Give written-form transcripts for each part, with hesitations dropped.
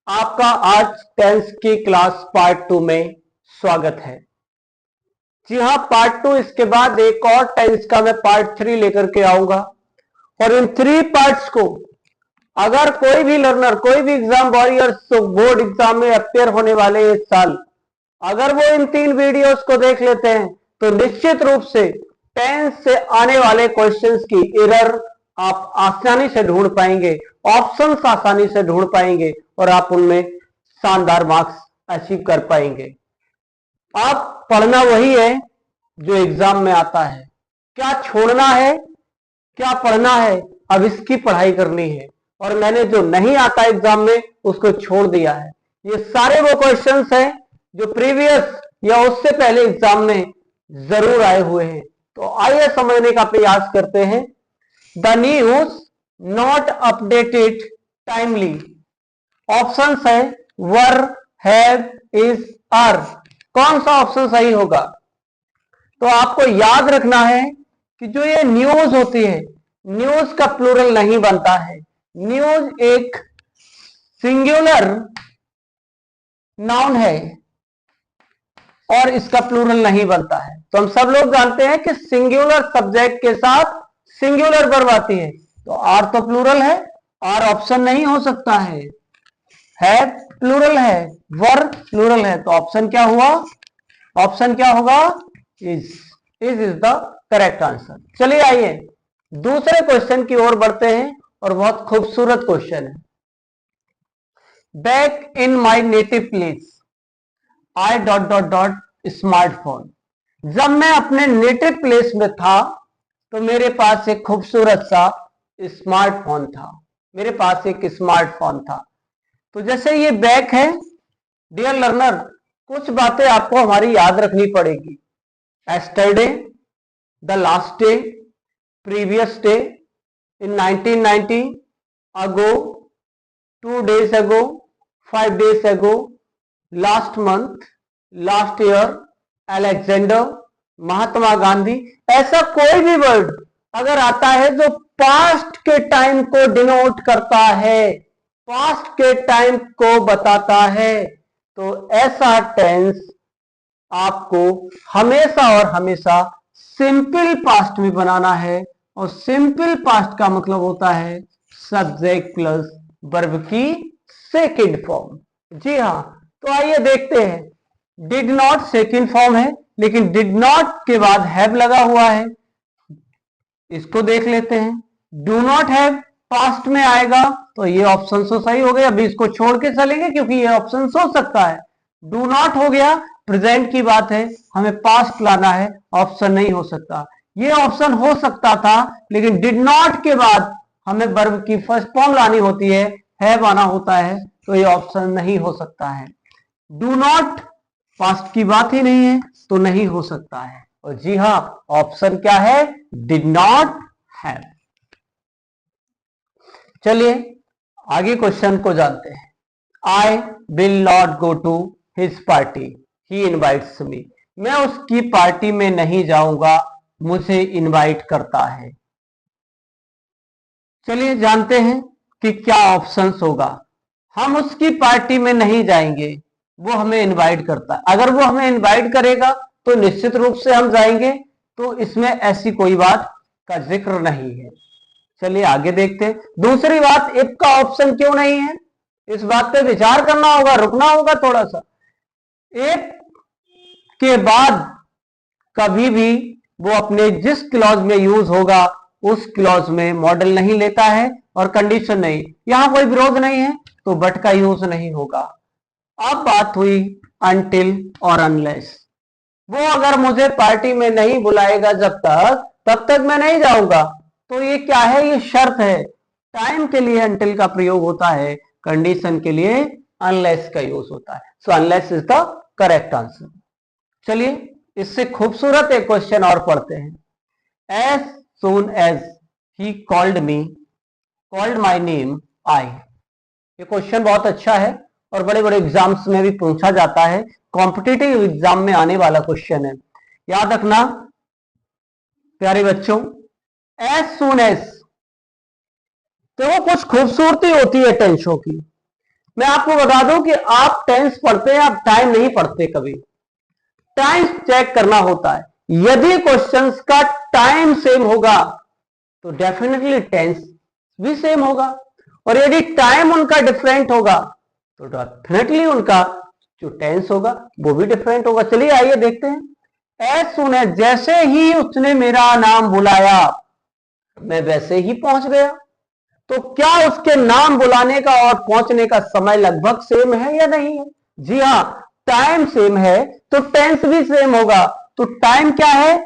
आपका आज टेंस की क्लास पार्ट 2 में स्वागत है। जी हाँ, पार्ट 2 इसके बाद एक और टेंस का मैं पार्ट 3 लेकर के आऊंगा और इन 3 पार्ट्स को अगर कोई भी लर्नर, कोई भी एग्जाम वॉरियर्स बोर्ड एग्जाम में अपेयर होने वाले इस साल अगर वो इन 3 वीडियोस को देख लेते हैं तो निश्चित रूप से टेंस से आने वाले क्वेश्चंस की एरर आप आसानी से ढूंढ पाएंगे, ऑप्शंस आसानी से ढूंढ पाएंगे और आप उनमें शानदार मार्क्स अचीव कर पाएंगे। आप पढ़ना वही है जो एग्जाम में आता है। क्या छोड़ना है, क्या पढ़ना है, अब इसकी पढ़ाई करनी है। और मैंने जो नहीं आता एग्जाम में उसको छोड़ दिया है। ये सारे वो क्वेश्चंस हैं जो प्रीवियस या उससे पहले एग्जाम में जरूर आए हुए हैं। तो आइए समझने का प्रयास करते हैं। The news not updated timely. Option है वर, हैव, इज, आर। कौन सा ऑप्शन सही होगा? तो आपको याद रखना है कि जो ये न्यूज होती है, न्यूज का प्लूरल नहीं बनता है। न्यूज एक सिंगुलर नाउन है और इसका प्लूरल नहीं बनता है। तो हम सब लोग जानते हैं कि सिंगुलर सब्जेक्ट के साथ सिंगुलर वर्ब आती है। तो आर तो प्लूरल है, आर ऑप्शन नहीं हो सकता है प्लूरल है, वर प्लूरल है। तो ऑप्शन क्या हुआ? ऑप्शन क्या होगा? Is is the correct answer. चलिए आइए दूसरे क्वेश्चन की ओर बढ़ते हैं और बहुत खूबसूरत क्वेश्चन है। Back in my native place I dot dot dot smartphone. जब मैं अपने नेटिव प्लेस में था तो मेरे पास एक खूबसूरत सा स्मार्टफोन था। मेरे पास एक स्मार्टफोन था। तो जैसे ये बैक है, डियर लर्नर, कुछ बातें आपको हमारी याद रखनी पड़ेगी। Yesterday, the last day, previous day, in 1990, ago, 2 days ago, 5 days ago, last month, last year, Alexander, Mahatma Gandhi. ऐसा कोई भी वर्ड अगर आता है जो पास्ट के टाइम को डिनोट करता है, पास्ट के टाइम को बताता है, तो ऐसा टेंस आपको हमेशा और हमेशा सिंपल पास्ट में बनाना है। और सिंपल पास्ट का मतलब होता है सब्जेक्ट प्लस वर्ब की सेकंड फॉर्म। जी हाँ, तो आइए देखते हैं। डिड नॉट सेकंड फॉर्म है, लेकिन डिड नॉट के बाद हैव लगा हुआ है। इसको देख लेते हैं। डू नॉट हैव पास्ट में आएगा तो ये ऑप्शन तो सही हो गया। अभी इसको छोड़ के चलेंगे क्योंकि ये ऑप्शन हो सकता है। डू नॉट हो गया, प्रेजेंट की बात है, हमें पास्ट लाना है, ऑप्शन नहीं हो सकता। ये ऑप्शन हो सकता था, लेकिन डिड नॉट के बाद हमें वर्ब की फर्स्ट फॉर्म लानी होती है, हैव आना होता है, तो ये ऑप्शन नहीं हो सकता है। डू नॉट पास्ट की बात ही नहीं है तो नहीं हो सकता है। और जी हाँ, ऑप्शन क्या है? Did not have. चलिए आगे क्वेश्चन को जानते हैं। I will not go to his party, he invites me. मैं उसकी पार्टी में नहीं जाऊंगा, मुझे इनवाइट करता है। चलिए जानते हैं कि क्या ऑप्शंस होगा। हम उसकी पार्टी में नहीं जाएंगे, वो हमें इनवाइट करता है। अगर वो हमें इनवाइट करेगा तो निश्चित रूप से हम जाएंगे, तो इसमें ऐसी कोई बात का जिक्र नहीं है। चलिए आगे देखते हैं। दूसरी बात, इफ का ऑप्शन क्यों नहीं है? इस बात पे विचार करना होगा, रुकना होगा थोड़ा सा। इफ के बाद कभी भी वो अपने जिस क्लॉज में यूज होगा उस क्लॉज में मॉडल नहीं लेता है और कंडीशन नहीं। यहां कोई विरोध नहीं है तो बट का यूज नहीं होगा। अब बात हुई अनटिल और अनलेस। वो अगर मुझे पार्टी में नहीं बुलाएगा जब तक, तब तक मैं नहीं जाऊंगा। तो ये क्या है? ये शर्त है। टाइम के लिए अनटिल का प्रयोग होता है, कंडीशन के लिए अनलेस का यूज होता है। So unless is the correct answer. चलिए इससे खूबसूरत एक क्वेश्चन और पढ़ते हैं। As soon as he called me, called my name, I. ये क्वेश्चन बहुत अच्छा है और बड़े बड़े एग्जाम्स में भी पूछा जाता है। कॉम्पिटिटिव एग्जाम में आने वाला क्वेश्चन है, याद रखना प्यारे बच्चों। एज सून एज तो वो कुछ खूबसूरती होती है टेंसों की। मैं आपको बता दूं कि आप टेंस पढ़ते हैं, आप टाइम नहीं पढ़ते कभी। टाइम चेक करना होता है। यदि क्वेश्चंस का टाइम सेम होगा तो डेफिनेटली टेंस भी सेम होगा, और यदि टाइम उनका डिफरेंट होगा तो डेफिनेटली उनका जो टेंस होगा वो भी डिफरेंट होगा। चलिए आइए देखते हैं। एज सुन एज, जैसे ही उसने मेरा नाम बुलाया मैं वैसे ही पहुंच गया। तो क्या उसके नाम बुलाने का और पहुंचने का समय लगभग सेम है या नहीं है? जी हां, टाइम सेम है तो टेंस भी सेम होगा। तो टाइम क्या है?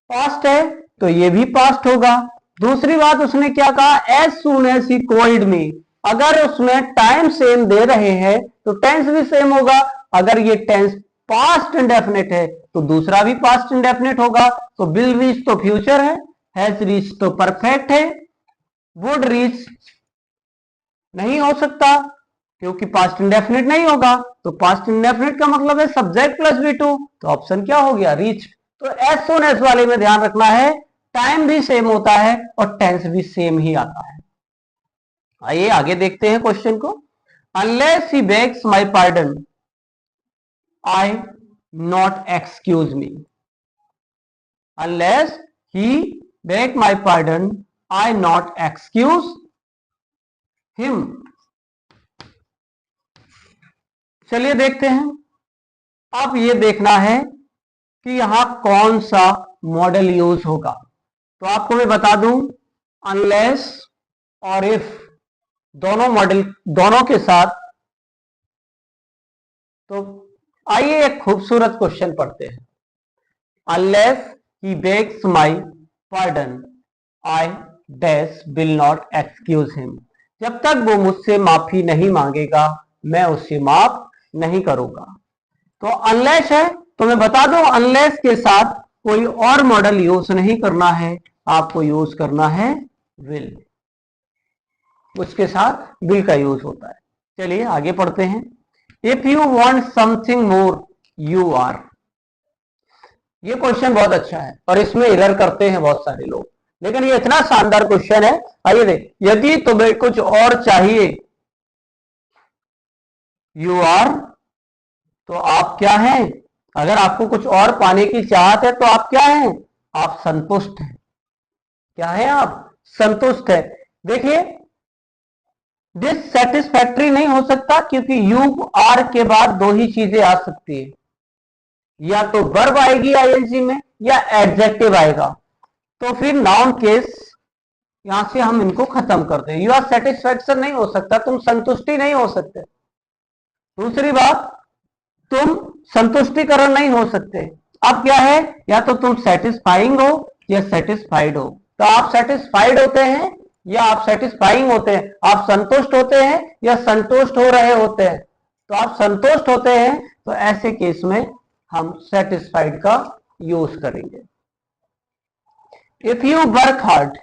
पास्ट है, तो ये भी पास्ट होगा। दूसरी बात, उसने क्या कहा? As soon as he called me. अगर उसमें टाइम सेम दे रहे हैं तो टेंस भी सेम होगा। अगर ये टेंस पास्ट इंडेफिनिट है तो दूसरा भी पास्ट इंडेफिनिट होगा। तो विल रीच तो फ्यूचर है, हैज रीच तो परफेक्ट है, वुड रीच नहीं हो सकता क्योंकि पास्ट इंडेफिनिट नहीं होगा। तो पास्ट इंडेफिनिट का मतलब है सब्जेक्ट प्लस वी टू, तो ऑप्शन क्या हो गया? रीच। तो एज सून एज वाले में ध्यान रखना है, टाइम भी सेम होता है और टेंस भी सेम ही आता है। आइए आगे देखते हैं क्वेश्चन को। Unless he begs my pardon I not excuse me. Unless he beg my pardon I not excuse him. चलिए देखते हैं। अब ये देखना है कि यहां कौन सा मॉडल यूज होगा। तो आपको मैं बता दूं, अनलेस और इफ दोनों मॉडल दोनों के साथ। तो आइए एक खूबसूरत क्वेश्चन पढ़ते हैं। Unless he begs my pardon I dash will not excuse him. जब तक वो मुझसे माफी नहीं मांगेगा मैं उसे माफ नहीं करूंगा। तो अनलेस है, तो मैं बता दूं अनलेस के साथ कोई और मॉडल यूज नहीं करना है, आपको यूज करना है विल। उसके साथ विल का यूज होता है। चलिए आगे पढ़ते हैं। If you want something more you are. ये क्वेश्चन बहुत अच्छा है और इसमें एरर करते हैं बहुत सारे लोग, लेकिन ये इतना शानदार क्वेश्चन है। आइए देख, यदि तुम्हें कुछ और चाहिए यू आर, तो आप क्या हैं? अगर आपको कुछ और पाने की चाहत है तो आप क्या हैं? आप संतुष्ट हैं। क्या है? आप संतुष्ट है। देखिए, डिससेटिस्फैक्ट्री नहीं हो सकता क्योंकि यू आर के बाद दो ही चीजें आ सकती है, या तो वर्ब आएगी आईएनजी में या एडजेक्टिव आएगा। तो फिर नाउन केस यहां से हम इनको खत्म कर दें। यू आर सेटिस्फैक्शन नहीं हो सकता, तुम संतुष्टि नहीं हो सकते। दूसरी बात, तुम संतुष्टिकरण नहीं हो सकते। अब क्या है? या तो तुम सेटिस्फाइंग हो या सेटिस्फाइड हो। तो आप सेटिस्फाइड होते हैं या आप सेटिस्फाइंग होते हैं, आप संतुष्ट होते हैं या संतुष्ट हो रहे होते हैं। तो आप संतुष्ट होते हैं, तो ऐसे केस में हम सेटिस्फाइड का यूज करेंगे। If you work hard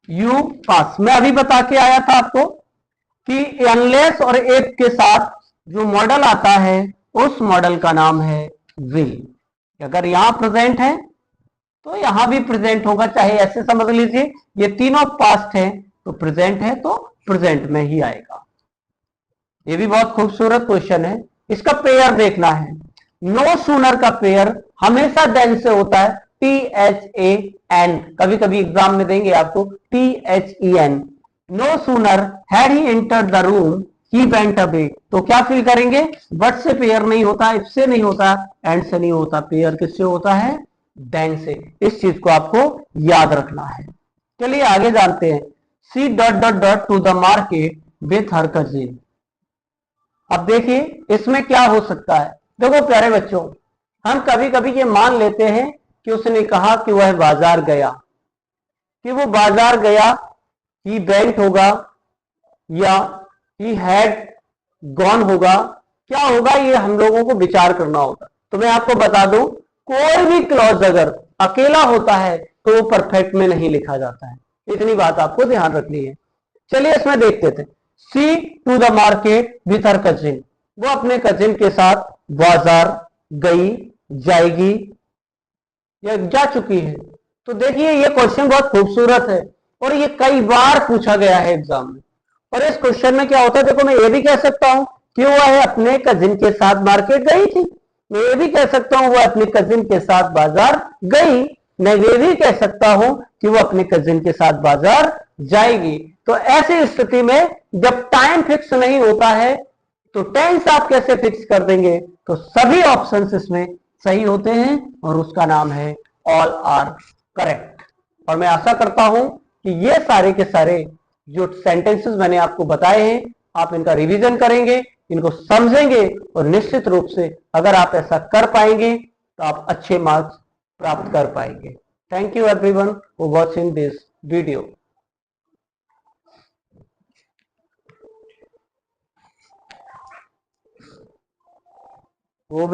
you pass. मैं अभी बता के आया था आपको कि अनलेस और इफ के साथ जो मॉडल आता है उस मॉडल का नाम है विल। अगर यहां प्रेजेंट है तो यहां भी प्रेजेंट होगा, चाहे ऐसे समझ लीजिए ये तीनों पास्ट है तो प्रेजेंट है तो प्रेजेंट में ही आएगा। ये भी बहुत खूबसूरत क्वेश्चन है। इसका पेयर देखना है। नो सूनर का पेयर हमेशा देन से होता है, THAN। कभी कभी एग्जाम में देंगे आपको THEN। No sooner had he entered the room he went away. तो क्या फिल करेंगे? बट से पेयर नहीं होता, इफ से नहीं होता, एंड से नहीं होता, पेयर किससे होता है? देन से। इस चीज को आपको याद रखना है। चलिए आगे जानते हैं। She dot dot dot to the market with her cousin. अब देखिए इसमें क्या हो सकता है। देखो प्यारे बच्चों, हम कभी कभी ये मान लेते हैं कि उसने कहा कि वह बाजार गया, कि वो बाजार गया, ही वेंट होगा या ही हैड गॉन होगा। क्या होगा ये हम लोगों को विचार करना होगा। तो मैं आपको बता दूं, कोई भी क्लॉज अगर अकेला होता है तो वो परफेक्ट में नहीं लिखा जाता है। इतनी बात आपको ध्यान रखनी है। चलिए इसमें देखते थे। See to the market with her cousin. वो अपने कजिन के साथ बाजार गई, जाएगी या जा चुकी है। तो देखिए ये क्वेश्चन बहुत खूबसूरत है और ये कई बार पूछा गया है एग्जाम में। और इस क्वेश्चन में क्या होता है, देखो मैं ये भी कह सकता हूं कि वह अपने कजिन के साथ मार्केट गई थी, मैं ये भी कह सकता हूं वो अपने कजिन के साथ बाजार गई, मैं ये भी कह सकता हूं कि वो अपने कजिन के साथ बाजार जाएगी। तो ऐसी स्थिति में जब टाइम फिक्स नहीं होता है तो टेंस आप कैसे फिक्स कर देंगे, तो सभी ऑप्शंस इसमें सही होते हैं और उसका नाम है ऑल आर करेक्ट। और मैं आशा करता हूं कि ये सारे के सारे जो सेंटेंसेस मैंने आपको बताए हैं आप इनका रिवीजन करेंगे, इनको समझेंगे और निश्चित रूप से अगर आप ऐसा कर पाएंगे तो आप अच्छे मार्क्स प्राप्त कर पाएंगे। Thank you everyone for watching this video. वो